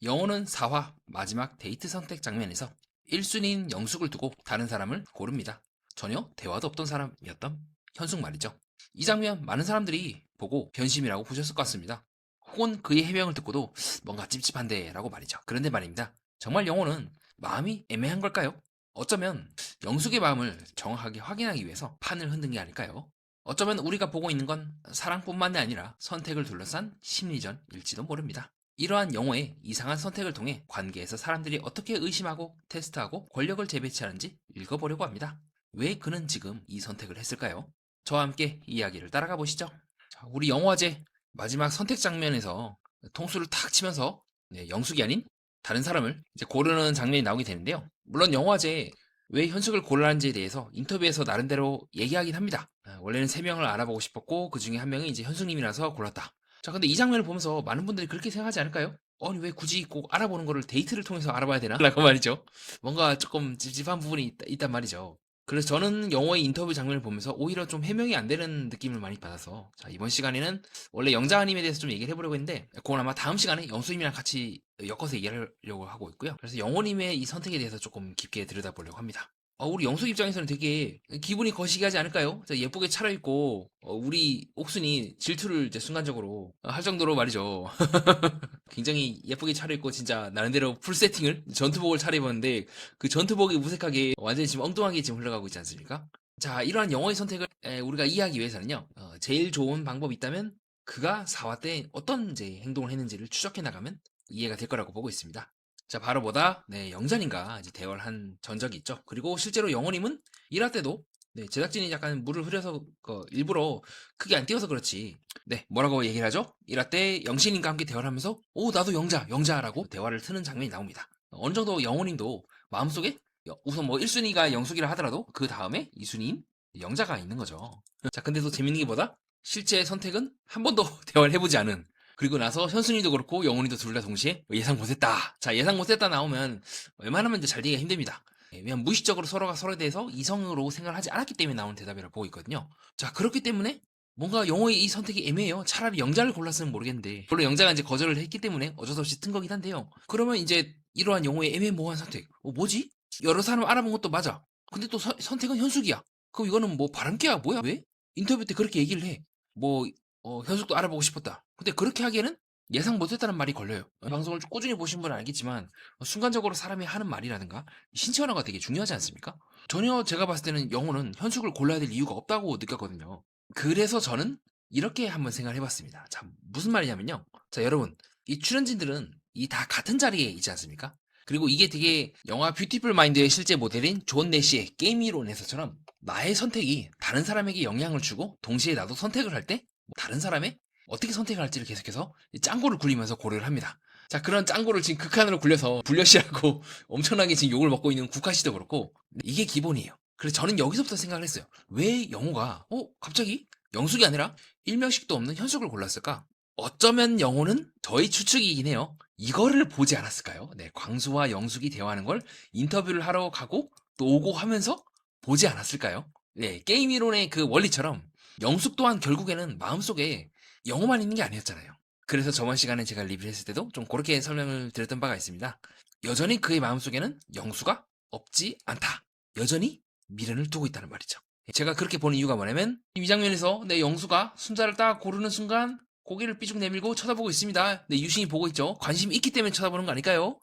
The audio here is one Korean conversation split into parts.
영호는 4화 마지막 데이트 선택 장면에서 1순위인 영숙을 두고 다른 사람을 고릅니다. 전혀 대화도 없던 사람이었던 현숙 말이죠. 이 장면 많은 사람들이 보고 변심이라고 보셨을 것 같습니다. 혹은 그의 해명을 듣고도 뭔가 찝찝한데 라고 말이죠. 그런데 말입니다. 정말 영호는 마음이 애매한 걸까요? 어쩌면 영숙의 마음을 정확하게 확인하기 위해서 판을 흔든 게 아닐까요? 어쩌면 우리가 보고 있는 건 사랑뿐만이 아니라 선택을 둘러싼 심리전일지도 모릅니다. 이러한 영호의 이상한 선택을 통해 관계에서 사람들이 어떻게 의심하고 테스트하고 권력을 재배치하는지 읽어보려고 합니다. 왜 그는 지금 이 선택을 했을까요? 저와 함께 이야기를 따라가 보시죠. 자, 우리 영화제 마지막 선택 장면에서 통수를 탁 치면서 영숙이 아닌 다른 사람을 이제 고르는 장면이 나오게 되는데요. 물론 영화제 왜 현숙을 골랐는지에 대해서 인터뷰에서 나름대로 얘기하긴 합니다. 원래는 3명을 알아보고 싶었고 그 중에 한 명이 이제 현숙님이라서 골랐다. 자, 근데 이 장면을 보면서 많은 분들이 그렇게 생각하지 않을까요? 아니, 왜 굳이 꼭 알아보는 거를 데이트를 통해서 알아봐야 되나? 라고 말이죠. 뭔가 조금 찝찝한 부분이 있단 말이죠. 그래서 저는 영화의 인터뷰 장면을 보면서 오히려 좀 해명이 안 되는 느낌을 많이 받아서, 자, 이번 시간에는 원래 영자님에 대해서 좀 얘기를 해보려고 했는데, 그건 아마 다음 시간에 영수님이랑 같이 엮어서 얘기하려고 하고 있고요. 그래서 영호님의 이 선택에 대해서 조금 깊게 들여다보려고 합니다. 우리 영숙 입장에서는 되게 기분이 거시기하지 않을까요? 자, 예쁘게 차려입고 우리 옥순이 질투를 이제 순간적으로 할 정도로 말이죠. 굉장히 예쁘게 차려입고 진짜 나름대로 풀 세팅을 전투복을 차려입었는데 그 전투복이 무색하게 완전히 지금 엉뚱하게 지금 흘러가고 있지 않습니까? 자, 이러한 영어의 선택을 우리가 이해하기 위해서는요. 제일 좋은 방법이 있다면 그가 4화 때 어떤 이제 행동을 했는지를 추적해 나가면 이해가 될 거라고 보고 있습니다. 자, 바로 뭐다? 네, 영자님과 이제 대화를 한 전적이 있죠. 그리고 실제로 영호님은 일할 때도 네, 제작진이 약간 물을 흐려서 일부러 크게 안 띄워서 그렇지. 네, 뭐라고 얘기를 하죠? 일할 때 영신님과 함께 대화를 하면서 오, 나도 영자라고 대화를 트는 장면이 나옵니다. 어느 정도 영호님도 마음속에 우선 뭐 1순위가 영숙이라 하더라도 그 다음에 2순위인 영자가 있는 거죠. 자, 근데 또 재밌는 게 뭐다? 실제 선택은 한 번도 대화를 해보지 않은 그리고 나서 현순이도 그렇고 영훈이도 둘 다 동시에 예상 못했다. 자, 예상 못했다 나오면 웬만하면 이제 잘 되기가 힘듭니다. 왜냐면 무의식적으로 서로가 서로에 대해서 이성으로 생각을 하지 않았기 때문에 나오는 대답이라고 보고 있거든요. 자, 그렇기 때문에 뭔가 영호의 이 선택이 애매해요. 차라리 영자를 골랐으면 모르겠는데 물론 영자가 이제 거절을 했기 때문에 어쩔 수 없이 튼 거긴 한데요. 그러면 이제 이러한 영호의 애매모호한 선택 뭐지? 여러 사람 알아본 것도 맞아. 근데 또 선택은 현숙이야. 그럼 이거는 뭐 바람개야 뭐야? 왜? 인터뷰 때 그렇게 얘기를 해. 뭐 현숙도 알아보고 싶었다. 근데 그렇게 하기에는 예상 못했다는 말이 걸려요. 방송을 꾸준히 보신 분은 알겠지만 순간적으로 사람이 하는 말이라든가 신체 언어가 되게 중요하지 않습니까? 전혀 제가 봤을 때는 영호는 현숙을 골라야 될 이유가 없다고 느꼈거든요. 그래서 저는 이렇게 한번 생각을 해봤습니다. 자, 무슨 말이냐면요. 자, 여러분, 이 출연진들은 이 다 같은 자리에 있지 않습니까? 그리고 이게 되게 영화 뷰티풀 마인드의 실제 모델인 존 내시의 게임 이론에서처럼 나의 선택이 다른 사람에게 영향을 주고 동시에 나도 선택을 할 때 다른 사람의 어떻게 선택을 할지를 계속해서 짱구를 굴리면서 고려를 합니다. 자, 그런 짱구를 지금 극한으로 굴려서 불려시하고 엄청나게 지금 욕을 먹고 있는 국화씨도 그렇고 이게 기본이에요. 그래서 저는 여기서부터 생각을 했어요. 왜 영호가 갑자기 영숙이 아니라 일명식도 없는 현숙을 골랐을까? 어쩌면 영호는 저의 추측이긴 해요. 이거를 보지 않았을까요? 네, 광수와 영숙이 대화하는 걸 인터뷰를 하러 가고 또 오고 하면서 보지 않았을까요? 네, 게임 이론의 그 원리처럼 영숙 또한 결국에는 마음속에 영호만 있는 게 아니었잖아요. 그래서 저번 시간에 제가 리뷰를 했을 때도 좀 그렇게 설명을 드렸던 바가 있습니다. 여전히 그의 마음속에는 영수가 없지 않다. 여전히 미련을 두고 있다는 말이죠. 제가 그렇게 보는 이유가 뭐냐면 이 장면에서 내 영수가 순자를 딱 고르는 순간 고개를 삐죽 내밀고 쳐다보고 있습니다. 네, 유신이 보고 있죠. 관심이 있기 때문에 쳐다보는 거 아닐까요?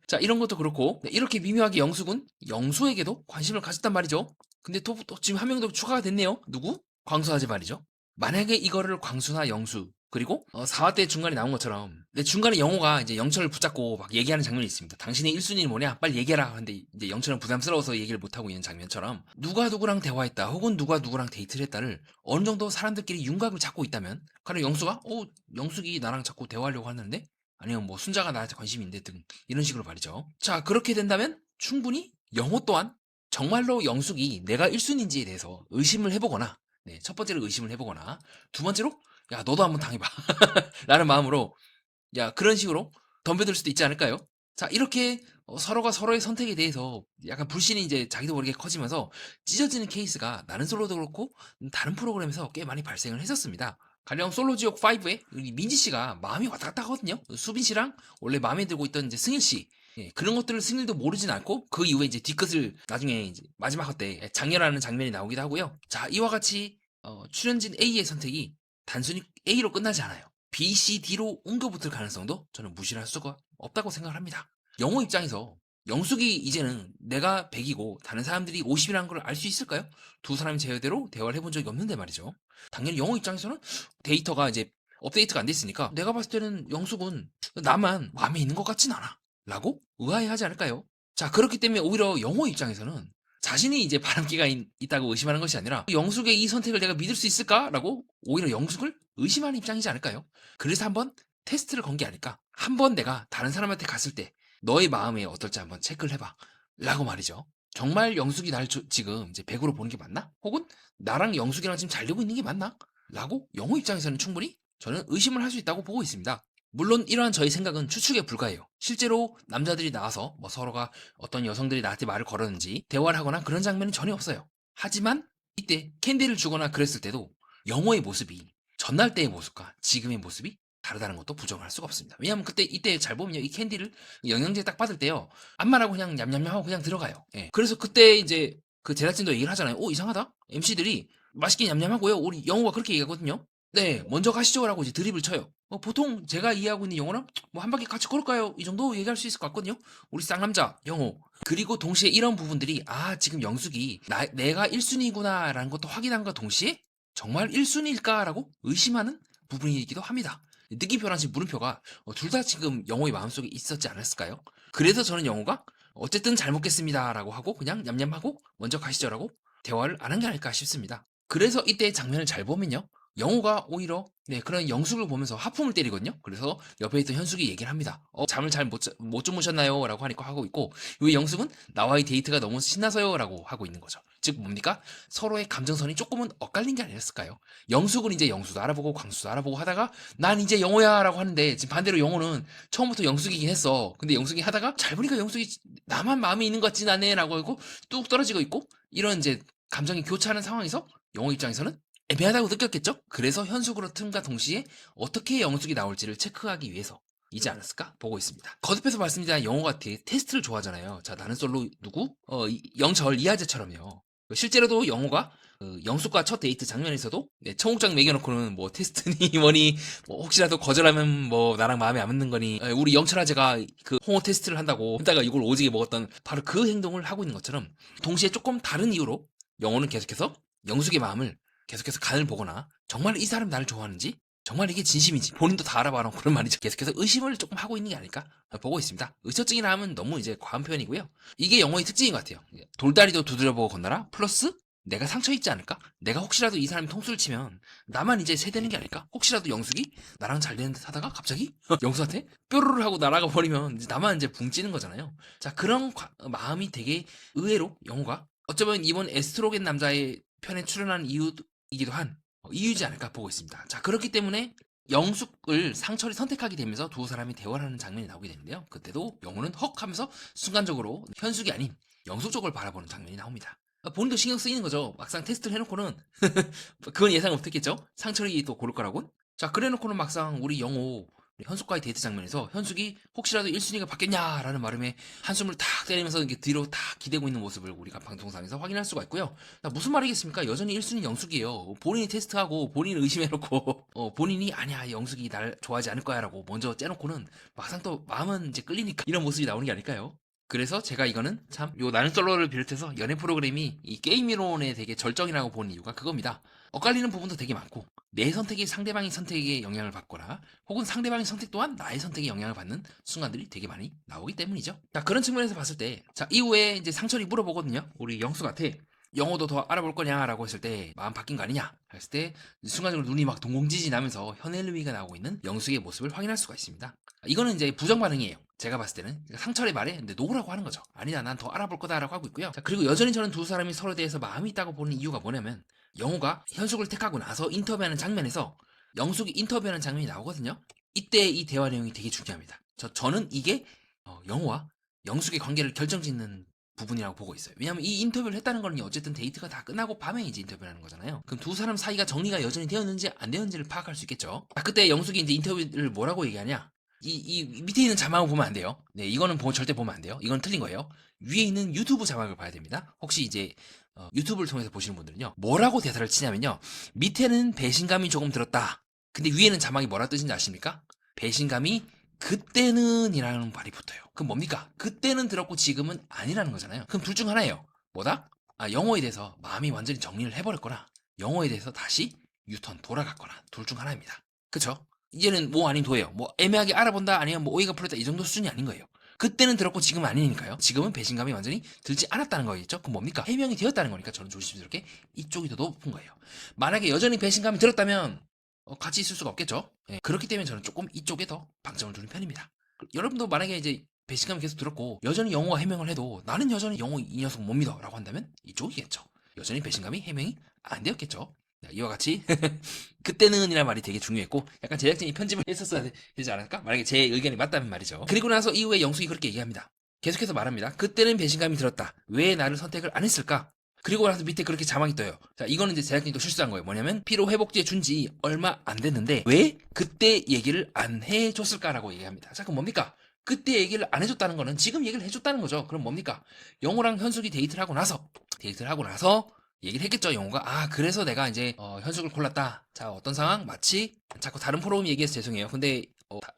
자, 이런 것도 그렇고 네, 이렇게 미묘하게 영숙은 영수에게도 관심을 가졌단 말이죠. 근데 또 지금 한 명 더 추가가 됐네요. 누구? 광수아지 말이죠. 만약에 이거를 광수나 영수 그리고 4화 때 중간에 나온 것처럼 근데 중간에 영호가 이제 영철을 붙잡고 막 얘기하는 장면이 있습니다. 당신의 1순위는 뭐냐? 빨리 얘기해라. 근데 이제 영철은 부담스러워서 얘기를 못하고 있는 장면처럼 누가 누구랑 대화했다 혹은 누가 누구랑 데이트를 했다를 어느 정도 사람들끼리 윤곽을 잡고 있다면 가령 영수가 영숙이 나랑 자꾸 대화하려고 하는데 아니면 뭐 순자가 나한테 관심이 있는데 등 이런 식으로 말이죠. 자, 그렇게 된다면 충분히 영호 또한 정말로 영숙이 내가 1순위인지에 대해서 의심을 해보거나 네, 첫 번째로 의심을 해보거나 두 번째로 야 너도 한번 당해봐 라는 마음으로 야 그런 식으로 덤벼들 수도 있지 않을까요? 자, 이렇게 서로가 서로의 선택에 대해서 약간 불신이 이제 자기도 모르게 커지면서 찢어지는 케이스가 나는 솔로도 그렇고 다른 프로그램에서 꽤 많이 발생을 했었습니다. 가령 솔로지옥 5에 민지 씨가 마음이 왔다 갔다 하거든요. 수빈 씨랑 원래 마음에 들고 있던 이제 승일 씨. 예, 그런 것들을 승일도 모르진 않고 그 이후에 이제 뒤끝을 나중에 이제 마지막 때 장렬하는 장면이 나오기도 하고요. 자, 이와 같이 출연진 A의 선택이 단순히 A로 끝나지 않아요. B, C, D로 옮겨붙을 가능성도 저는 무시할 수가 없다고 생각을 합니다. 영호 입장에서 영숙이 이제는 내가 100이고 다른 사람들이 50이라는 걸 알 수 있을까요? 두 사람이 제대로 대화를 해본 적이 없는데 말이죠. 당연히 영호 입장에서는 데이터가 이제 업데이트가 안 됐으니까 내가 봤을 때는 영숙은 나만 마음에 있는 것 같진 않아 라고 의아해하지 않을까요? 자, 그렇기 때문에 오히려 영호 입장에서는 자신이 이제 바람기가 있다고 의심하는 것이 아니라 영숙의 이 선택을 내가 믿을 수 있을까라고 오히려 영숙을 의심하는 입장이지 않을까요? 그래서 한번 테스트를 건 게 아닐까? 한번 내가 다른 사람한테 갔을 때 너의 마음이 어떨지 한번 체크를 해봐 라고 말이죠. 정말 영숙이 날 지금 이제 100으로 보는 게 맞나? 혹은 나랑 영숙이랑 지금 잘 되고 있는 게 맞나? 라고 영호 입장에서는 충분히 저는 의심을 할 수 있다고 보고 있습니다. 물론 이러한 저의 생각은 추측에 불과해요. 실제로 남자들이 나와서 뭐 서로가 어떤 여성들이 나한테 말을 걸었는지 대화를 하거나 그런 장면은 전혀 없어요. 하지만 이때 캔디를 주거나 그랬을 때도 영호의 모습이 전날 때의 모습과 지금의 모습이 다르다는 것도 부정할 수가 없습니다. 왜냐하면 이때 잘 보면요, 이 캔디를 영양제 딱 받을 때요, 안 말하고 그냥 냠냠냠하고 그냥 들어가요. 예. 그래서 그때 이제 그 제작진도 얘기를 하잖아요. 오, 이상하다. MC들이 맛있게 냠냠하고요. 우리 영호가 그렇게 얘기하거든요. 네, 먼저 가시죠라고 이제 드립을 쳐요. 보통 제가 이해하고 있는 영호는 뭐 한 바퀴 같이 걸을까요? 이 정도 얘기할 수 있을 것 같거든요. 우리 쌍남자 영호. 그리고 동시에 이런 부분들이 지금 영숙이 내가 1순위구나라는 것도 확인한과 동시에 정말 1순위일까라고 의심하는 부분이기도 합니다. 느낌표랑 지금 물음표가 둘 다 지금 영호의 마음속에 있었지 않았을까요? 그래서 저는 영호가 어쨌든 잘 먹겠습니다라고 하고 그냥 냠냠하고 먼저 가시죠라고 대화를 안 한 게 아닐까 싶습니다. 그래서 이때 장면을 잘 보면요, 영호가 오히려 그런 영숙을 보면서 하품을 때리거든요. 그래서 옆에 있던 현숙이 얘기를 합니다. 잠을 잘 못 주무셨나요? 라고 하니까 하고 있고, 이 영숙은 나와의 데이트가 너무 신나서요 라고 하고 있는 거죠. 즉 뭡니까? 서로의 감정선이 조금은 엇갈린 게 아니었을까요? 영숙은 이제 영수도 알아보고 광수도 알아보고 하다가 난 이제 영호야 라고 하는데, 지금 반대로 영호는 처음부터 영숙이긴 했어. 근데 영숙이 하다가 잘 보니까 영숙이 나만 마음에 있는 것 같진 않네 라고 하고 뚝 떨어지고 있고, 이런 이제 감정이 교차하는 상황에서 영호 입장에서는 애매하다고 느꼈겠죠? 그래서 현숙으로 틈과 동시에 어떻게 영숙이 나올지를 체크하기 위해서 이지 않았을까 보고 있습니다. 거듭해서 말씀드리자, 영호가 되게 테스트를 좋아하잖아요. 자, 나는 솔로 누구? 영철 이하재처럼요. 실제로도 영호가 영숙과 첫 데이트 장면에서도 청국장 먹여놓고는 뭐 테스트니 뭐니, 뭐 혹시라도 거절하면 뭐 나랑 마음에 안 맞는 거니, 우리 영철아재가 그 홍어 테스트를 한다고 했다가 이걸 오지게 먹었던 바로 그 행동을 하고 있는 것처럼, 동시에 조금 다른 이유로 영호는 계속해서 영숙의 마음을 계속해서 간을 보거나 정말 이 사람이 나를 좋아하는지, 정말 이게 진심인지 본인도 다 알아봐라 그런 말이죠. 계속해서 의심을 조금 하고 있는 게 아닐까 보고 있습니다. 의처증이라 하면 너무 이제 과한 표현이고요. 이게 영어의 특징인 것 같아요. 돌다리도 두드려보고 건너라 플러스 내가 상처 있지 않을까? 내가 혹시라도 이 사람이 통수를 치면 나만 이제 세대는 게 아닐까? 혹시라도 영숙이 나랑 잘 되는 듯 하다가 갑자기 영숙한테 뾰로를 하고 날아가 버리면 이제 나만 이제 붕 찌는 거잖아요. 자, 그런 마음이 되게 의외로 영호가 어쩌면 이번 에스트로겐 남자의 편에 출연한 이유이기도 한 이유지 않을까 보고 있습니다. 자, 그렇기 때문에 영숙을 상철이 선택하게 되면서 두 사람이 대화를 하는 장면이 나오게 되는데요. 그때도 영호는 헉 하면서 순간적으로 현숙이 아닌 영숙 쪽을 바라보는 장면이 나옵니다. 본인도 신경 쓰이는 거죠. 막상 테스트를 해놓고는 그건 예상 못했겠죠. 상철이 또 고를 거라고. 자, 그래놓고는 막상 우리 영호 현숙과의 데이트 장면에서 현숙이 혹시라도 1순위가 바뀌었냐라는 말음에 한숨을 탁 때리면서 이렇게 뒤로 탁 기대고 있는 모습을 우리가 방송상에서 확인할 수가 있고요. 자, 무슨 말이겠습니까? 여전히 1순위 영숙이에요. 본인이 테스트하고 본인을 의심해놓고 본인이 아니야 영숙이 날 좋아하지 않을 거야 라고 먼저 째놓고는 막상 또 마음은 이제 끌리니까 이런 모습이 나오는 게 아닐까요? 그래서 제가 이거는 참 요 나는 솔로를 비롯해서 연애 프로그램이 이 게임 이론의 되게 절정이라고 보는 이유가 그겁니다. 엇갈리는 부분도 되게 많고 내 선택이 상대방의 선택에 영향을 받거나 혹은 상대방의 선택 또한 나의 선택에 영향을 받는 순간들이 되게 많이 나오기 때문이죠. 자, 그런 측면에서 봤을 때, 자, 이후에 이제 상철이 물어보거든요. 우리 영숙한테 영어도 더 알아볼 거냐라고 했을 때 마음 바뀐 거 아니냐 했을 때 순간적으로 눈이 막 동공지진 하면서 현엘루이가 나오고 있는 영숙의 모습을 확인할 수가 있습니다. 이거는 이제 부정 반응이에요. 제가 봤을 때는 상철의 말에 근데 노라고 하는 거죠. 아니다, 난 더 알아볼 거다라고 하고 있고요. 자, 그리고 여전히 저는 두 사람이 서로에 대해서 마음이 있다고 보는 이유가 뭐냐면, 영호가 현숙을 택하고 나서 인터뷰하는 장면에서 영숙이 인터뷰하는 장면이 나오거든요. 이때 이 대화 내용이 되게 중요합니다. 저는 이게 영호와 영숙의 관계를 결정짓는 부분이라고 보고 있어요. 왜냐면 이 인터뷰를 했다는 거는 어쨌든 데이트가 다 끝나고 밤에 이제 인터뷰를 하는 거잖아요. 그럼 두 사람 사이가 정리가 여전히 되었는지 안 되었는지를 파악할 수 있겠죠. 그때 영숙이 이제 인터뷰를 뭐라고 얘기하냐? 이 밑에 있는 자막을 보면 안 돼요. 네, 이거는 절대 보면 안 돼요. 이건 틀린 거예요. 위에 있는 유튜브 자막을 봐야 됩니다. 혹시 이제 유튜브를 통해서 보시는 분들은요, 뭐라고 대사를 치냐면요, 밑에는 배신감이 조금 들었다. 근데 위에는 자막이 뭐라 뜻인지 아십니까? 배신감이 그때는 이라는 말이 붙어요. 그럼 뭡니까? 그때는 들었고 지금은 아니라는 거잖아요. 그럼 둘 중 하나예요. 뭐다? 영어에 대해서 마음이 완전히 정리를 해버렸거나 영어에 대해서 다시 유턴 돌아갔거나 둘 중 하나입니다. 그쵸? 이제는 뭐 아닌 도예요. 뭐 애매하게 알아본다 아니면 뭐 오이가 풀렸다 이 정도 수준이 아닌 거예요. 그때는 들었고 지금은 아니니까요. 지금은 배신감이 완전히 들지 않았다는 거겠죠. 그럼 뭡니까? 해명이 되었다는 거니까 저는 조심스럽게 이쪽이 더 높은 거예요. 만약에 여전히 배신감이 들었다면 같이 있을 수가 없겠죠. 예, 그렇기 때문에 저는 조금 이쪽에 더 방점을 두는 편입니다. 여러분도 만약에 이제 배신감이 계속 들었고 여전히 영호가 해명을 해도 나는 여전히 영호 이 녀석 못 믿어 라고 한다면 이쪽이겠죠. 여전히 배신감이 해명이 안 되었겠죠. 이와 같이 그때는 이란 말이 되게 중요했고 약간 제작진이 편집을 했었어야 되지 않을까? 만약에 제 의견이 맞다면 말이죠. 그리고 나서 이후에 영숙이 그렇게 얘기합니다. 계속해서 말합니다. 그때는 배신감이 들었다. 왜 나를 선택을 안 했을까? 그리고 나서 밑에 그렇게 자막이 떠요. 자, 이거는 이제 제작진이 또 실수한 거예요. 뭐냐면 피로회복제 준 지 얼마 안 됐는데 왜 그때 얘기를 안 해줬을까라고 얘기합니다. 자, 그럼 뭡니까? 그때 얘기를 안 해줬다는 거는 지금 얘기를 해줬다는 거죠. 그럼 뭡니까? 영호랑 현숙이 데이트를 하고 나서 얘기를 했겠죠. 영호가 그래서 내가 이제 현숙을 골랐다. 자, 어떤 상황? 마치 자꾸 다른 프로그램 얘기해서 죄송해요. 근데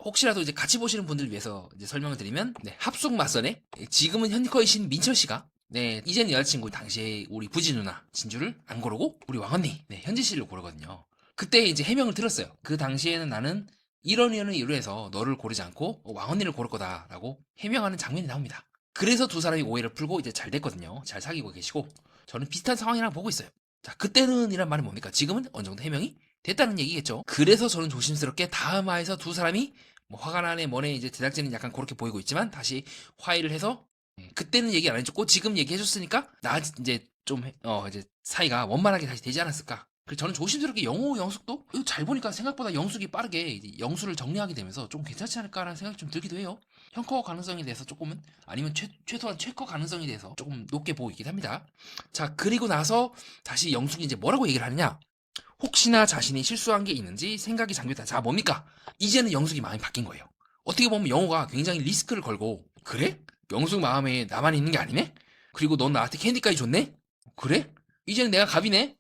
혹시라도 이제 같이 보시는 분들 위해서 이제 설명을 드리면 합숙 맞선에 지금은 현커이신 민철 씨가 이제는 여자친구 당시에 우리 부지 누나 진주를 안 고르고 우리 왕언니 현지 씨를 고르거든요. 그때 이제 해명을 들었어요. 그 당시에는 나는 이런 이유로 해서 너를 고르지 않고 왕언니를 고를 거다라고 해명하는 장면이 나옵니다. 그래서 두 사람이 오해를 풀고 이제 잘 됐거든요. 잘 사귀고 계시고 저는 비슷한 상황이라고 보고 있어요. 자, 그때는 이란 말은 뭡니까? 지금은 어느 정도 해명이 됐다는 얘기겠죠. 그래서 저는 조심스럽게 다음 화에서 두 사람이 뭐 화가 나네 뭐네 이제 제작진은 약간 그렇게 보이고 있지만 다시 화해를 해서 그때는 얘기 안 해줬고 지금 얘기해줬으니까 나 이제 좀 이제 사이가 원만하게 다시 되지 않았을까. 그래서 저는 조심스럽게 영호 영숙도 이거 잘 보니까 생각보다 영숙이 빠르게 이제 영수를 정리하게 되면서 좀 괜찮지 않을까라는 생각이 좀 들기도 해요. 형커 가능성에 대해서 조금은 아니면 최소한 최커 가능성에 대해서 조금 높게 보고 있긴 합니다. 자, 그리고 나서 다시 영숙이 이제 뭐라고 얘기를 하느냐? 혹시나 자신이 실수한 게 있는지 생각이 잠겼다. 자, 뭡니까? 이제는 영숙이 마음이 바뀐 거예요. 어떻게 보면 영호가 굉장히 리스크를 걸고 그래? 영숙 마음에 나만 있는 게 아니네? 그리고 넌 나한테 캔디까지 줬네? 그래? 이제는 내가 갑이네?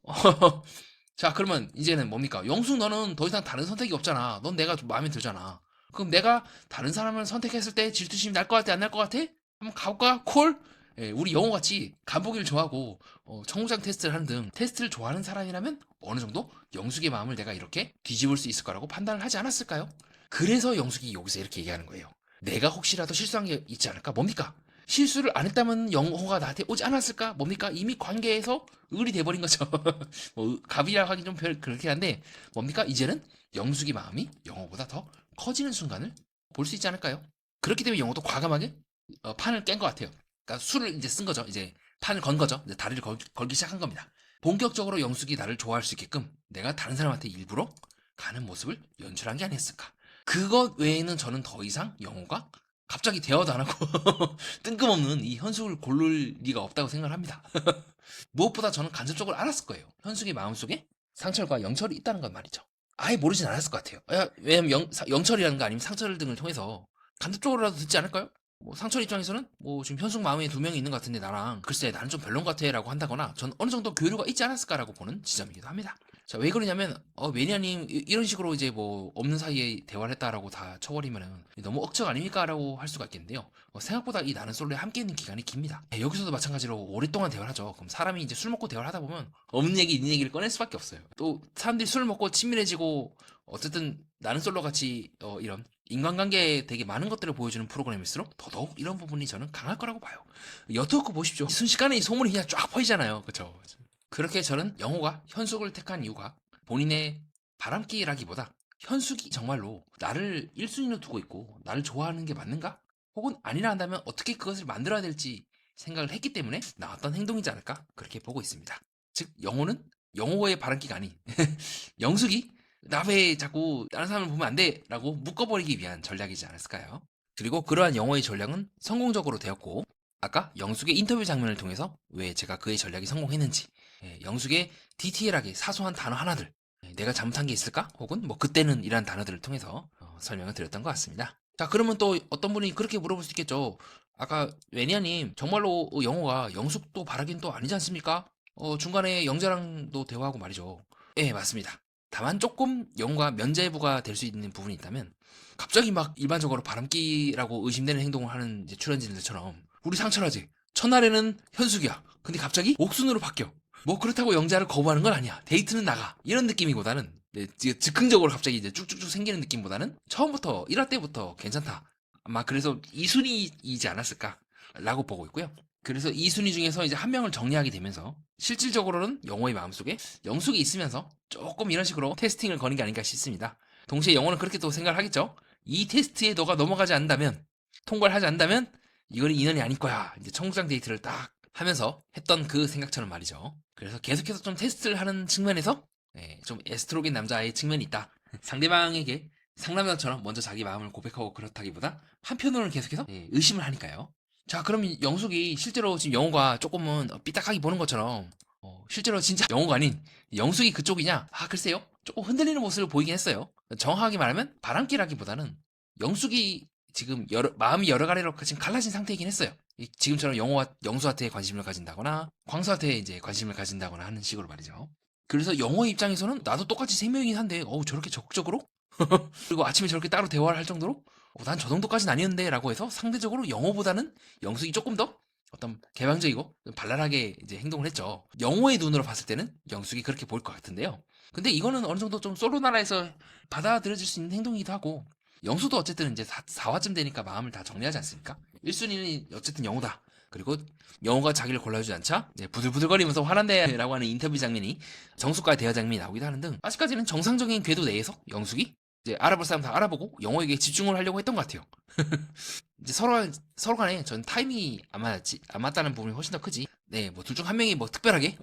자, 그러면 이제는 뭡니까? 영숙 너는 더 이상 다른 선택이 없잖아. 넌 내가 마음에 들잖아. 그럼 내가 다른 사람을 선택했을 때 질투심이 날 것 같아? 안 날 것 같아? 한번 가볼까? 콜? 예, 우리 영호같이 간보기를 좋아하고 청구장 테스트를 하는 등 테스트를 좋아하는 사람이라면 어느 정도 영숙의 마음을 내가 이렇게 뒤집을 수 있을 거라고 판단을 하지 않았을까요? 그래서 영숙이 여기서 이렇게 얘기하는 거예요. 내가 혹시라도 실수한 게 있지 않을까? 뭡니까? 실수를 안 했다면 영호가 나한테 오지 않았을까? 뭡니까? 이미 관계에서 을이 돼버린 거죠. 뭐 갑이라 하기 좀 그렇긴 한데 뭡니까? 이제는 영숙의 마음이 영호보다 더 커지는 순간을 볼 수 있지 않을까요? 그렇기 때문에 영호도 과감하게 판을 깬 것 같아요. 그러니까 수를 이제 쓴 거죠. 이제 판을 건 거죠. 이제 다리를 걸기 시작한 겁니다. 본격적으로 영숙이 나를 좋아할 수 있게끔 내가 다른 사람한테 일부러 가는 모습을 연출한 게 아니었을까. 그것 외에는 저는 더 이상 영호가 갑자기 대화도 안 하고 뜬금없는 이 현숙을 고를 리가 없다고 생각을 합니다. 무엇보다 저는 간접적으로 알았을 거예요. 현숙의 마음속에 상철과 영철이 있다는 건 말이죠. 아예 모르진 않았을 것 같아요. 왜냐면 영철이라는 거 아니면 상철 등을 통해서 간접적으로라도 듣지 않을까요? 뭐 상철 입장에서는 뭐 지금 현숙 마음에 두 명이 있는 것 같은데 나랑 글쎄 나는 좀 별론 것 같아 라고 한다거나 전 어느 정도 교류가 있지 않았을까라고 보는 지점이기도 합니다. 자, 왜 그러냐면 매니아님 이런 식으로 이제 뭐 없는 사이에 대화를 했다라고 다 쳐버리면은 너무 억측 아닙니까? 라고 할 수가 있겠는데요. 생각보다 이 나는 솔로에 함께 있는 기간이 깁니다. 여기서도 마찬가지로 오랫동안 대화를 하죠. 그럼 사람이 이제 술 먹고 대화를 하다 보면 없는 얘기 있는 얘기를 꺼낼 수밖에 없어요. 또 사람들이 술 먹고 친밀해지고 어쨌든 나는 솔로 같이 이런 인간관계에 되게 많은 것들을 보여주는 프로그램일수록 더더욱 이런 부분이 저는 강할 거라고 봐요. 여터고 보십시오. 순식간에 이 소문이 그냥 쫙 퍼지잖아요. 그쵸? 그렇게 저는 영호가 현숙을 택한 이유가 본인의 바람기라기보다 현숙이 정말로 나를 1순위로 두고 있고 나를 좋아하는 게 맞는가? 혹은 아니라 한다면 어떻게 그것을 만들어야 될지 생각을 했기 때문에 나왔던 행동이지 않을까? 그렇게 보고 있습니다. 즉 영호는 영호의 바람기가 아닌 영숙이 나 왜 자꾸 다른 사람을 보면 안 돼! 라고 묶어버리기 위한 전략이지 않았을까요? 그리고 그러한 영호의 전략은 성공적으로 되었고 아까 영숙의 인터뷰 장면을 통해서 왜 제가 그의 전략이 성공했는지, 영숙의 디테일하게 사소한 단어 하나들, 내가 잘못한 게 있을까? 혹은 뭐 그때는 이란 단어들을 통해서 설명을 드렸던 것 같습니다. 자, 그러면 또 어떤 분이 그렇게 물어볼 수 있겠죠. 아까 매니아님 정말로 영호가 영숙도 바라긴 또 아니지 않습니까? 중간에 영자랑도 대화하고 말이죠. 예, 맞습니다. 다만 조금 영호가 면죄부가 될 수 있는 부분이 있다면, 갑자기 막 일반적으로 바람기라고 의심되는 행동을 하는 이제 출연진들처럼, 우리 상철하지, 첫날에는 현숙이야, 근데 갑자기 옥순으로 바뀌어. 뭐 그렇다고 영자를 거부하는 건 아니야, 데이트는 나가, 이런 느낌이보다는, 즉흥적으로 갑자기 이제 쭉쭉쭉 생기는 느낌보다는 처음부터 1화 때부터 괜찮다, 아마 그래서 2순위이지 않았을까 라고 보고 있고요. 그래서 2순위 중에서 이제 한 명을 정리하게 되면서 실질적으로는 영호의 마음속에 영숙이 있으면서 조금 이런 식으로 테스팅을 거는 게 아닌가 싶습니다. 동시에 영호는 그렇게 또 생각을 하겠죠. 이 테스트에 너가 넘어가지 않는다면, 통과를 하지 않는다면 이건 인연이 아닐 거야, 이제 청국장 데이트를 딱 하면서 했던 그 생각처럼 말이죠. 그래서 계속해서 좀 테스트를 하는 측면에서, 좀 에스트로겐 남자의 측면이 있다. 상대방에게 상남자처럼 먼저 자기 마음을 고백하고 그렇다기보다 한편으로는 계속해서 의심을 하니까요. 자, 그럼 영숙이 실제로 지금 영호가 조금은 삐딱하게 보는 것처럼, 실제로 진짜 영호가 아닌 영숙이 그쪽이냐? 아, 글쎄요. 조금 흔들리는 모습을 보이긴 했어요. 정확하게 말하면 바람기라기보다는 영숙이 지금 마음이 여러 가지로 지금 갈라진 상태이긴 했어요. 지금처럼 영호와 영수한테 관심을 가진다거나 광수한테 이제 관심을 가진다거나 하는 식으로 말이죠. 그래서 영호의 입장에서는 나도 똑같이 생명이긴 한데, 저렇게 적극적으로? 그리고 아침에 저렇게 따로 대화를 할 정도로? 난 저 정도까지는 아니었는데 라고 해서 상대적으로 영호보다는 영숙이 조금 더 어떤 개방적이고 발랄하게 이제 행동을 했죠. 영호의 눈으로 봤을 때는 영숙이 그렇게 보일 것 같은데요. 근데 이거는 어느 정도 좀 솔로 나라에서 받아들여질 수 있는 행동이기도 하고, 영수도 어쨌든 이제 4화쯤 되니까 마음을 다 정리하지 않습니까? 1순위는 어쨌든 영호다. 그리고 영호가 자기를 골라주지 않자 부들부들거리면서 화난다라고 하는 인터뷰 장면이, 정숙과의 대화 장면이 나오기도 하는 등, 아직까지는 정상적인 궤도 내에서 영숙이 이제 알아볼 사람 다 알아보고 영호에게 집중을 하려고 했던 것 같아요. 이제 서로 간에 전 타이밍이 안 맞다는 부분이 훨씬 더 크지. 네, 뭐 둘 중 한 명이 뭐 특별하게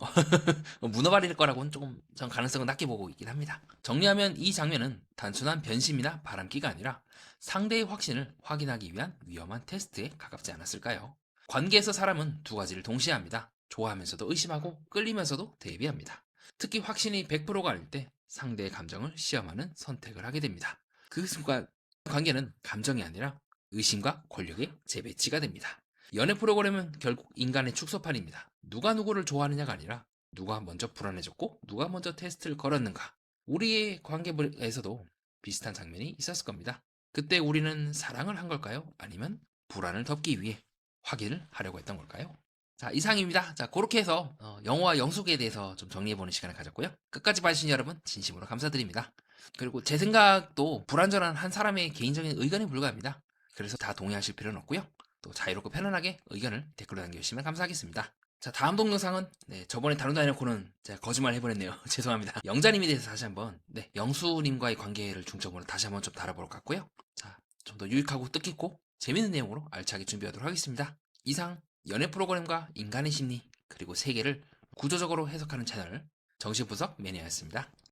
문어발일 거라고는 조금 전 가능성은 낮게 보고 있긴 합니다. 정리하면 이 장면은 단순한 변심이나 바람기가 아니라 상대의 확신을 확인하기 위한 위험한 테스트에 가깝지 않았을까요? 관계에서 사람은 두 가지를 동시에 합니다. 좋아하면서도 의심하고, 끌리면서도 대비합니다. 특히 확신이 100%가 아닐 때 상대의 감정을 시험하는 선택을 하게 됩니다. 그 순간 관계는 감정이 아니라 의심과 권력의 재배치가 됩니다. 연애 프로그램은 결국 인간의 축소판입니다. 누가 누구를 좋아하느냐가 아니라 누가 먼저 불안해졌고 누가 먼저 테스트를 걸었는가. 우리의 관계에서도 비슷한 장면이 있었을 겁니다. 그때 우리는 사랑을 한 걸까요? 아니면 불안을 덮기 위해 확인을 하려고 했던 걸까요? 자, 이상입니다. 자, 그렇게 해서 영호와 영숙에 대해서 좀 정리해보는 시간을 가졌고요. 끝까지 봐주신 여러분 진심으로 감사드립니다. 그리고 제 생각도 불완전한 한 사람의 개인적인 의견에 불과합니다. 그래서 다 동의하실 필요는 없고요. 또 자유롭고 편안하게 의견을 댓글로 남겨주시면 감사하겠습니다. 자, 다음 동영상은 저번에 다룬다 해놓고는 제가 거짓말 해버렸네요. 죄송합니다. 영자님에 대해서 다시 한번, 영수님과의 관계를 중점으로 다시 한번 좀 다뤄볼 것 같고요. 자, 좀 더 유익하고 뜻깊고 재밌는 내용으로 알차게 준비하도록 하겠습니다. 이상 연애 프로그램과 인간의 심리, 그리고 세계를 구조적으로 해석하는 채널 정신분석 매니아였습니다.